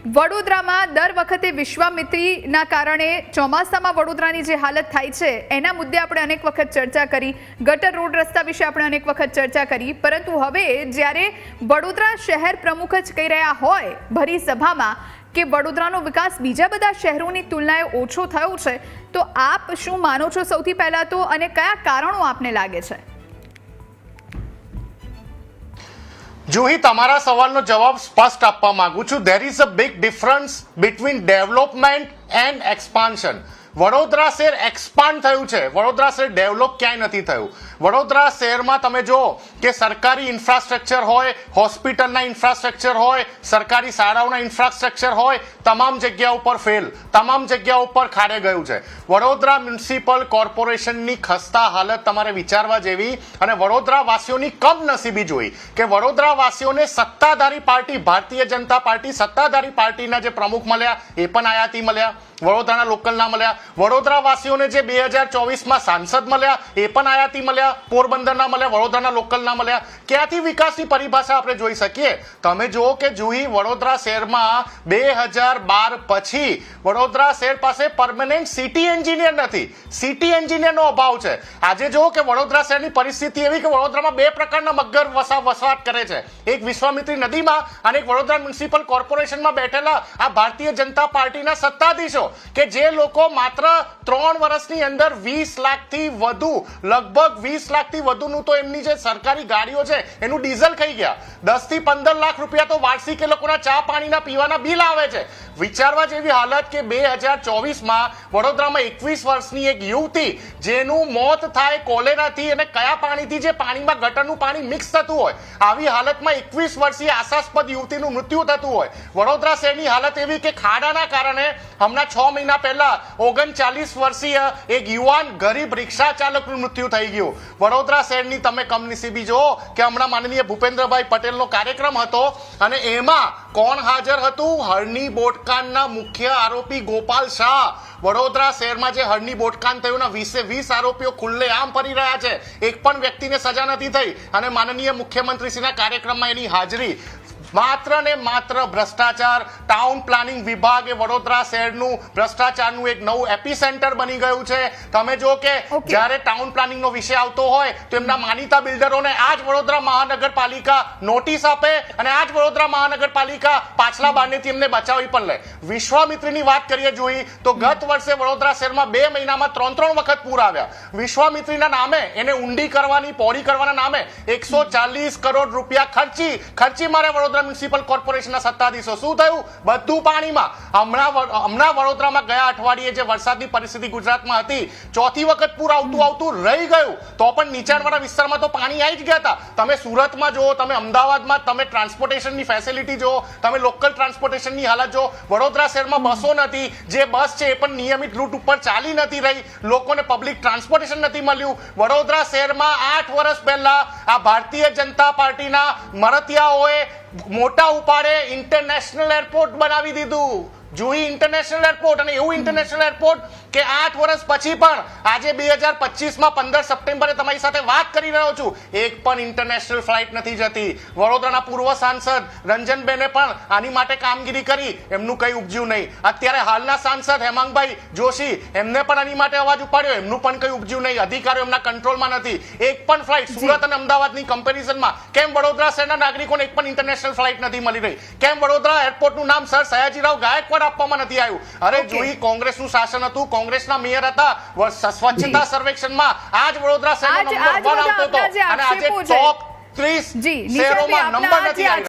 વડોદરામાં દર વખતે વિશ્વામિત્રીના કારણે ચોમાસામાં વડોદરાની જે હાલત થાય છે એના મુદ્દે આપણે અનેક વખત ચર્ચા કરી, ગટર રોડ રસ્તા વિશે આપણે અનેક વખત ચર્ચા કરી, પરંતુ હવે જ્યારે વડોદરા શહેર પ્રમુખ જ કહી રહ્યા હોય ભરી સભામાં કે વડોદરાનો વિકાસ બીજા બધા શહેરોની તુલનાએ ઓછો થયો છે, તો આપ શું માનો છો સૌથી પહેલા તો, અને કયા કારણો આપને લાગે છે? જુહી, તમારા સવાલનો જવાબ સ્પષ્ટ આપવા માંગુ છું. There is a big difference between development and expansion. Vadodara શહેર એક્સપાન્ડ થયું છે, વડોદરા શહેર ડેવલપ ક્યાંય નથી થયું. વડોદરા શહેરમાં તમે જો કે સરકારી ઇન્ફ્રાસ્ટ્રક્ચર હોય, હોસ્પિટલના ઇન્ફ્રાસ્ટ્રક્ચર હોય, સરકારી શાળાઓના ઇન્ફ્રાસ્ટ્રક્ચર હોય, તમામ જગ્યા ઉપર ફેલ, તમામ જગ્યા ઉપર ખાડે ગયું છે. વડોદરા મ્યુનિસિપલ કોર્પોરેશનની ખસ્તા હાલત તમારે વિચારવા જેવી, અને વડોદરા વાસીઓની કમનસીબી જોઈ કે વડોદરા વાસીઓને સત્તાધારી પાર્ટી ભારતીય જનતા પાર્ટી, સત્તાધારી પાર્ટીના જે પ્રમુખ મળ્યા એ પણ આયાતી મળ્યા, વડોદરાના લોકલ ના મળ્યા. વડોદરા વાસીઓને જે 2024માં સાંસદ મળ્યા એ પણ આયાતી મળ્યા, પોરબંદરના મળ્યા, વડોદરાના લોકલ ના મળ્યા. ક્યાંથી વિકાસની પરિભાષા આપણે જોઈ શકીએ? તમે જુઓ કે જુહી, વડોદરા શહેરમાં 2012 પછી વડોદરા શહેર પાસે પરમેનન્ટ સિટી એન્જિનિયર નથી, સિટી એન્જિનિયરનો અભાવ છે. આજે જુઓ કે વડોદરા શહેરની પરિસ્થિતિ એવી કે વડોદરામાં બે પ્રકારના મગર વસવાટ કરે છે, એક વિશ્વામિત્રી નદીમાં અને એક વડોદરા મ્યુનિસિપલ કોર્પોરેશનમાં બેઠેલા આ ભારતીય જનતા પાર્ટીના સત્તાધીશો કે જે લોકો માત્ર 3 વર્ષની અંદર 20 લાખથી વધુ, લગભગ 20 લાખથી વધુનું તો એમની જે સરકારી ગાડીઓ છે એનું ડીઝલ ખાઈ ગયા. 10 થી 15 લાખ રૂપિયા તો વાર્ષિક એ લોકોના ચા પાણીના પીવાના બિલ આવે છે. વિચારવા જેવી હાલત કે 2024માં વડોદરામાં 21 વર્ષની એક યુવતી જેનું મોત થાય કોલેરાથી, અને કયા પાણીથી? જે પાણીમાં ગટરનું પાણી મિક્સ થતું હોય, આવી હાલતમાં 21 વર્ષીય આશાસ્પદ યુવતીનું મૃત્યુ થતું હોય. વડોદરા શહેરની હાલત એવી કે ખાડાના કારણે હમણાં 6 મહિના પહેલા 39 વર્ષીય એક યુવાન ગરીબ રિક્ષા ચાલકનું મૃત્યુ થઈ ગયું. વડોદરા શહેરની તમે કમનસીબી જુઓ કે હમણાં માનનીય ભૂપેન્દ્રભાઈ પટેલનો કાર્યક્રમ હતો અને એમાં કોણ હાજર હતું? હરણી બોટકાંડના મુખ્ય આરોપી ગોપાલ શાહ. વડોદરા શહેરમાં જે હરણી બોટકાંડ થયું ના 20 આરોપીઓ ખુલ્લેઆમ ફરી રહ્યા છે, એક પણ વ્યક્તિને સજા નથી થઈ, અને માનનીય મુખ્યમંત્રીશ્રીના કાર્યક્રમમાં એની હાજરી. માત્ર ને માત્ર ભ્રષ્ટાચાર. ટાઉન પ્લાનિંગ વિભાગ એ વડોદરા શહેરનું ભ્રષ્ટાચારનું એક નવું એપિસેન્ટર બની ગયું છે. તમે જો કે જ્યારે ટાઉન પ્લાનિંગનો વિષય આવતો હોય તો એમના માનીતા બિલ્ડરોને આજ વડોદરા મહાનગરપાલિકા નોટિસ આપે, અને આજ વડોદરા મહાનગરપાલિકા પાછલા બારણેથી એમને બચાવી પણ લે. વિશ્વામિત્રીની વાત કરીએ જોઈ તો ગત વર્ષે વડોદરા શહેરમાં 2 મહિનામાં 3 વખત પૂર આવ્યા. વિશ્વામિત્રીના નામે, એને ઊંડી કરવાની, પહોળી કરવાના નામે 140 કરોડ રૂપિયા ખર્ચી મારે વડોદરા મ્યુનિસિપલ કોર્પોરેશનના સત્તાધીશો. શું થયું? બધું પાણીમાં. હમણાં વડોદરામાં ગયા અઠવાડિયે જે વરસાદની પરિસ્થિતિ ગુજરાતમાં હતી, ચોથી વખત પૂર આવતું રહી ગયું, તો પણ નીચાણવાળા વિસ્તારમાં તો પાણી આવી જ ગયા હતા. તમે સુરતમાં જુઓ, તમે અમદાવાદમાં, તમે ટ્રાન્સપોર્ટેશનની ફેસિલિટી જુઓ, તમે લોકલ ટ્રાન્સપોર્ટેશનની હાલત જુઓ. વડોદરા શહેરમાં બસો નથી, જે બસ છે એ પણ નિયમિત રૂટ ઉપર ચાલી નથી રહી, લોકોને પબ્લિક ટ્રાન્સપોર્ટેશન નથી મળ્યું. વડોદરા શહેરમાં 8 વર્ષ પહેલા આ ભારતીય જનતા પાર્ટીના મળતિયાઓએ મોટા ઉપાડે ઇન્ટરનેશનલ એરપોર્ટ બનાવી દીધું. જુહી, ઇન્ટરનેશનલ એરપોર્ટ, અને એવું ઇન્ટરનેશનલ એરપોર્ટ કે 8 વર્ષ પછી પણ આજે 2025માં 15 સપ્ટેમ્બરે તમારી સાથે વાત કરી રહ્યો છું, એક પણ ઇન્ટરનેશનલ ફ્લાઇટ નથી જતી. વડોદરાના પૂર્વ સાંસદ રંજનબેને પણ આની માટે કામગીરી કરી, એમનું કંઈ ઉપજ્યું નહીં. અત્યારે હાલના સાંસદ હેમાંગભાઈ જોશી, એમને પણ આની માટે અવાજ ઉપાડ્યો, એમનું પણ કંઈ ઉપજ્યું નહીં. અધિકારીઓ એમના કંટ્રોલમાં નથી. એક પણ ફ્લાઇટ સુરત અને અમદાવાદની કમ્પેરિઝનમાં કેમ વડોદરા શહેરના નાગરિકોને એક પણ ઇન્ટરનેશનલ ફ્લાઇટ નથી મળી રહી? કેમ વડોદરા એરપોર્ટનું નામ સર સયાજીરાવ ગાયકવાડ આપવામાં નથી આવ્યું? અરે જુહી, કોંગ્રેસનું શાસન હતું, કોંગ્રેસના મેયર હતા, સ્વચ્છતા સર્વેક્ષણમાં આજ વડોદરા શહેરનો નંબર 1 આવતો હતો, અને આજે ટોપ 30 શહેરોમાં નંબર નથી આવ્યો.